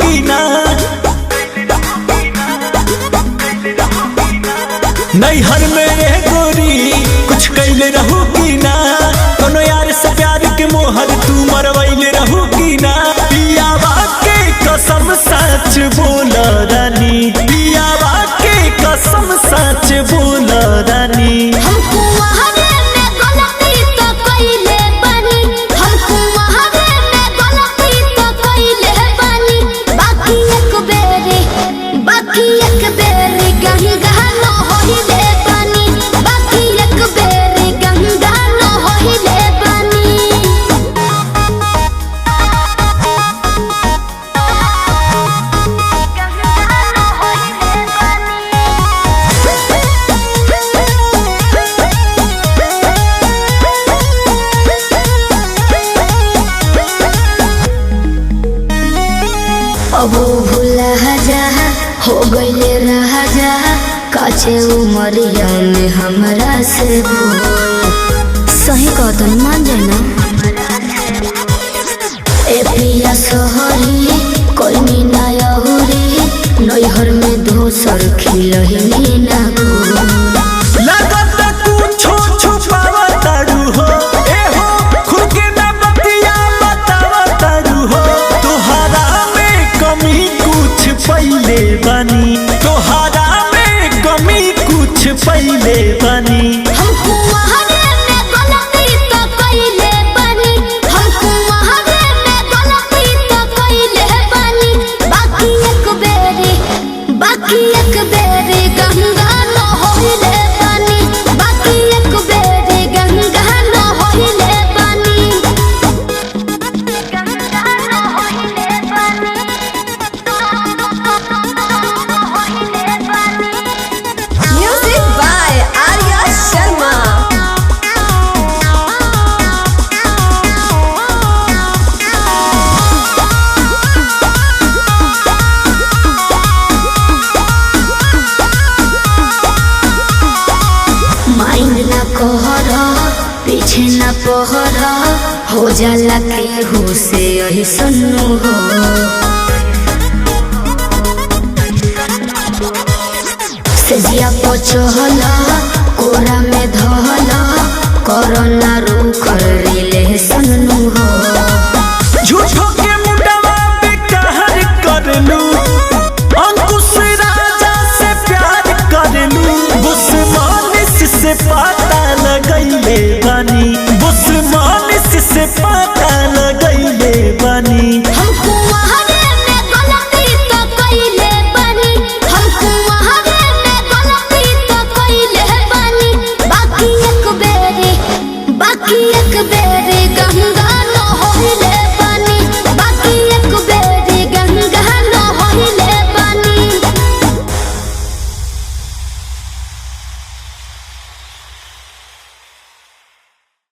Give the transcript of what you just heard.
कि ना, नैहर में गोरी कुछ कैले रहू कि ना, कोनो यार से प्यार के मोहर तू मरवैले रहू कि ना। पियावा के कसम सच बोल रानी, पियावा के कसम सच बोल रानी। अब भूला जा हो गईले रहा जा, काचे उमरिया में हमरा से बोल। सही कहतन मान जाए ना। ए पिया सोहरी कोई मीना यहुरी, नैहर में दोसर खिलही ना पहले बनी तोहरा में कमी कुछ पहले बनी। हमको वहारे में गलती तो कइले बनी, हमको वहारे में गलती तो कइले बनी। बाकी एक बेरी गंगा न होइले बनी, बाकी एक बेरी गंगा न होइले बनी, गंगा न होइले बनी। Music by Arya Sharma. Mind ना कहरा पीछे ना पहरा, हो जाला केहू से यही सुनू हो। सेजिया पचहला कोरा में धहला, कोरोना रुक रिले सुनू हो। झूठो के मुंडवा पे कहर कर लू, अंकुश राजा से प्यार कर लू। बुस्मानिस से पता लगैले बनी, बुस्मानिस से